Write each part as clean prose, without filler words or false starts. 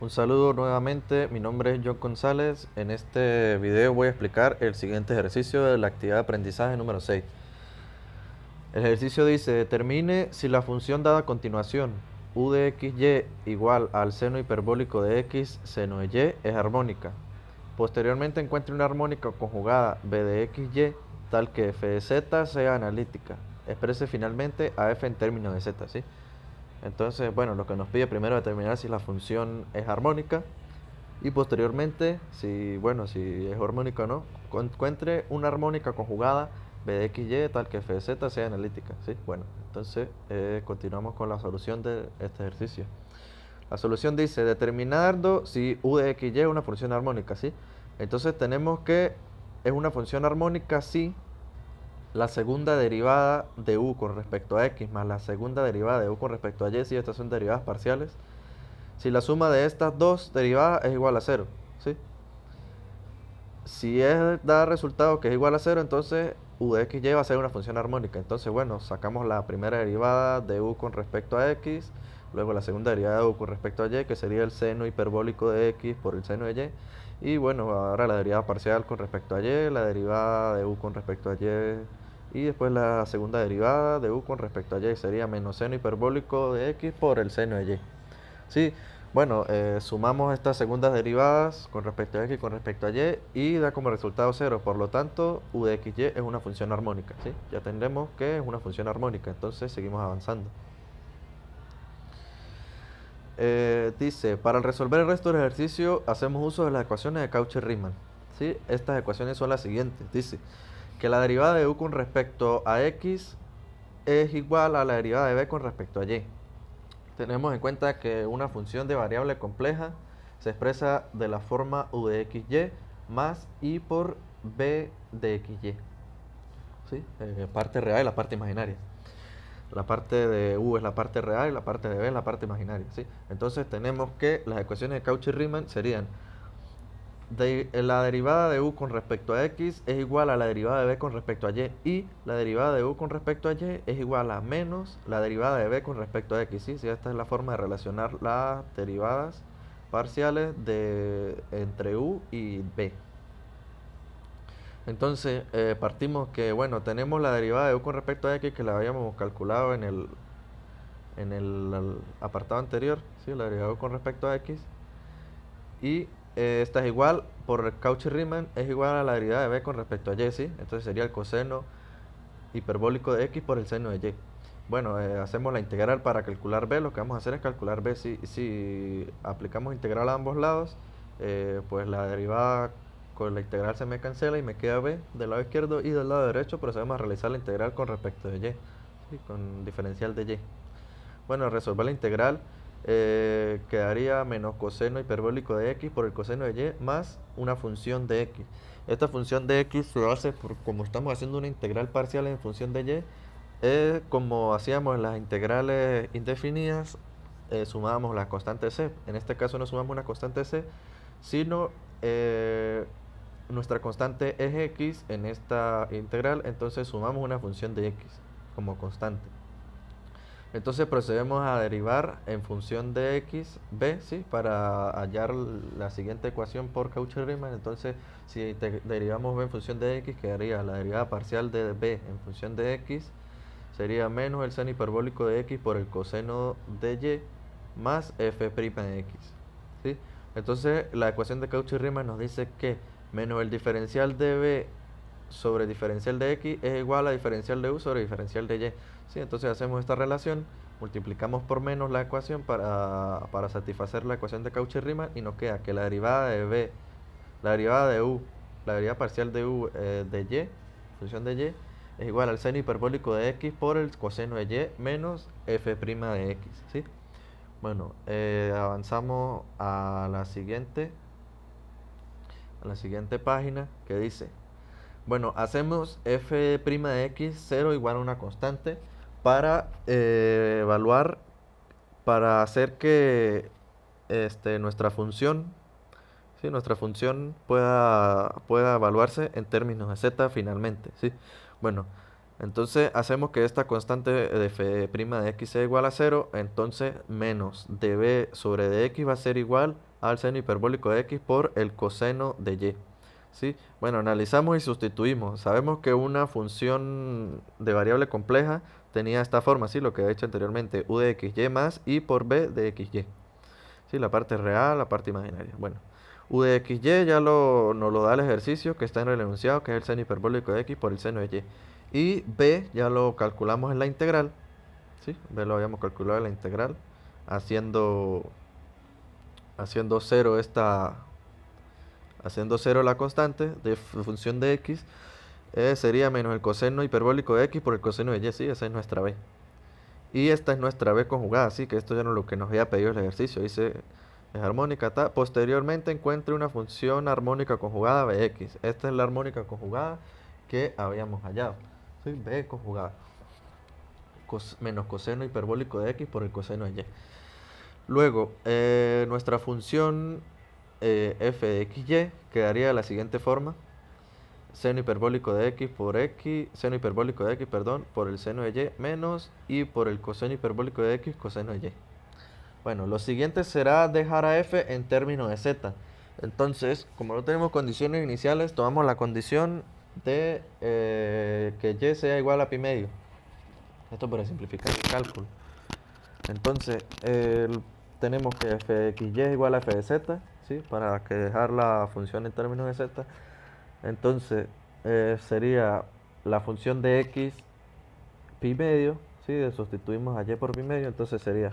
Un saludo nuevamente, mi nombre es John González. En este video voy a explicar el siguiente ejercicio de la actividad de aprendizaje número 6. El ejercicio dice, determine si la función dada a continuación, u de xy igual al seno hiperbólico de x seno de y es armónica. Posteriormente encuentre una armónica conjugada b de xy tal que f de z sea analítica. Exprese finalmente a f en términos de z, ¿sí? Entonces, bueno, lo que nos pide primero es determinar si la función es armónica y posteriormente, si es armónica o no, encuentre una armónica conjugada b de x y tal que f de z sea analítica, ¿sí? Bueno, entonces continuamos con la solución de este ejercicio. La solución dice, determinando si u de x y es una función armónica, ¿sí? Entonces tenemos que es una función armónica si la segunda derivada de u con respecto a x más la segunda derivada de u con respecto a y, si estas son derivadas parciales, si la suma de estas dos derivadas es igual a 0, ¿sí? Si da resultado que es igual a 0, entonces u de x y va a ser una función armónica. Entonces, bueno, sacamos la primera derivada de u con respecto a x, luego la segunda derivada de u con respecto a y, que sería el seno hiperbólico de x por el seno de y bueno, ahora la derivada parcial con respecto a y, la derivada de u con respecto a y después la segunda derivada de u con respecto a y sería menos seno hiperbólico de x por el seno de y. Sí, bueno, sumamos estas segundas derivadas con respecto a x y con respecto a y da como resultado 0. Por lo tanto, u de xy es una función armónica, ¿sí? Ya tendremos que es una función armónica, entonces seguimos avanzando. Dice, para resolver el resto del ejercicio hacemos uso de las ecuaciones de Cauchy-Riemann, ¿sí? Estas ecuaciones son las siguientes. Dice que la derivada de u con respecto a x es igual a la derivada de b con respecto a y. Tenemos en cuenta que una función de variable compleja se expresa de la forma u de xy más i por b de xy, ¿sí? Parte real y la parte imaginaria. La parte de u es la parte real y la parte de b es la parte imaginaria, ¿sí? Entonces tenemos que las ecuaciones de Cauchy-Riemann serían la derivada de u con respecto a x es igual a la derivada de b con respecto a y la derivada de u con respecto a y es igual a menos la derivada de b con respecto a x, ¿sí? Si esta es la forma de relacionar las derivadas parciales entre u y b. Entonces partimos que, bueno, tenemos la derivada de u con respecto a x que la habíamos calculado en el apartado anterior, ¿sí? La derivada de u con respecto a x. Y esta es igual, por Cauchy-Riemann, es igual a la derivada de b con respecto a y, ¿sí? Entonces sería el coseno hiperbólico de x por el seno de y. Bueno, hacemos la integral para calcular b. Lo que vamos a hacer es calcular b. Si aplicamos integral a ambos lados, pues la derivada con la integral se me cancela y me queda b del lado izquierdo, y del lado derecho procedemos a realizar la integral con respecto de y, ¿sí? Con diferencial de y. Bueno, resolver la integral quedaría menos coseno hiperbólico de x por el coseno de y más una función de x. Esta función de x se hace como estamos haciendo una integral parcial en función de y, como hacíamos en las integrales indefinidas, sumábamos la constante c. En este caso no sumamos una constante c, sino nuestra constante es x en esta integral, entonces sumamos una función de x como constante. Entonces procedemos a derivar en función de x, b, ¿sí? Para hallar la siguiente ecuación por Cauchy-Riemann. Entonces, si derivamos b en función de x, quedaría la derivada parcial de b en función de x, sería menos el seno hiperbólico de x por el coseno de y más f' de x, ¿sí? Entonces, la ecuación de Cauchy-Riemann nos dice que menos el diferencial de b sobre diferencial de x es igual a diferencial de u sobre diferencial de y. ¿Sí? Entonces hacemos esta relación, multiplicamos por menos la ecuación para satisfacer la ecuación de Cauchy-Riemann y nos queda que la derivada de b, la derivada de u, la derivada parcial de u de y, función de y, es igual al seno hiperbólico de x por el coseno de y menos f' de x, ¿sí? Bueno, avanzamos a la siguiente página que dice, bueno, hacemos f' de x 0 igual a una constante para evaluar, para hacer que nuestra función, ¿sí? Nuestra función pueda evaluarse en términos de z finalmente, ¿sí? Bueno, entonces hacemos que esta constante de f' de x sea igual a 0, entonces menos db sobre dx va a ser igual al seno hiperbólico de x por el coseno de y. ¿Sí? Bueno, analizamos y sustituimos. Sabemos que una función de variable compleja tenía esta forma, ¿sí? Lo que he hecho anteriormente, u de xy más i por b de xy. ¿Sí? La parte real, la parte imaginaria. Bueno, u de xy ya nos lo da el ejercicio que está en el enunciado, que es el seno hiperbólico de x por el seno de y. Y b ya lo calculamos en la integral, ¿sí? B lo habíamos calculado en la integral, haciendo, haciendo cero haciendo cero la constante de función de x, sería menos el coseno hiperbólico de x por el coseno de y, sí, esa es nuestra b. Y esta es nuestra b conjugada, así que esto ya no es lo que nos había pedido el ejercicio, dice es armónica, posteriormente encuentre una función armónica conjugada bx. Esta es la armónica conjugada que habíamos hallado, ¿sí? B conjugada, menos coseno hiperbólico de x por el coseno de y. Luego, nuestra función f de xy quedaría de la siguiente forma: seno hiperbólico de x por x, seno hiperbólico de x, perdón, por el seno de y menos y por el coseno hiperbólico de x, coseno de y. Bueno, lo siguiente será dejar a f en términos de z. Entonces, como no tenemos condiciones iniciales, tomamos la condición de que y sea igual a pi medio. Esto para simplificar el cálculo. Entonces, tenemos que f de xy es igual a f de z, ¿sí? Para que dejar la función en términos de z. Entonces, sería la función de x pi medio, ¿sí? Sustituimos a y por pi medio, entonces sería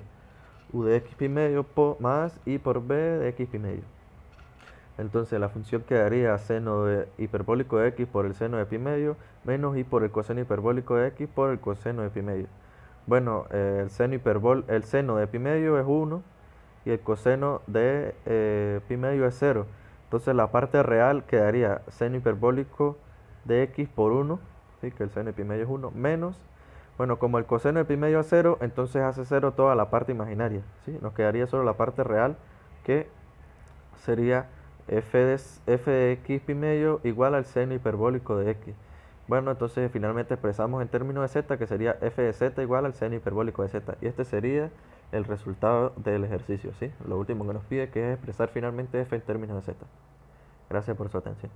u de x pi medio más i por b de x pi medio. Entonces la función quedaría seno de hiperbólico de x por el seno de pi medio menos i por el coseno hiperbólico de x por el coseno de pi medio. Bueno, el seno de pi medio es 1 y el coseno de pi medio es 0. Entonces la parte real quedaría seno hiperbólico de x por 1, ¿sí? Que el seno de pi medio es 1, menos, bueno, como el coseno de pi medio es 0, entonces hace 0 toda la parte imaginaria, ¿sí? Nos quedaría solo la parte real, que sería f de x pi medio igual al seno hiperbólico de x. Bueno, entonces finalmente expresamos en términos de z, que sería f de z igual al seno hiperbólico de z. Y este sería el resultado del ejercicio, ¿sí? Lo último que nos pide, que es expresar finalmente f en términos de z. Gracias por su atención.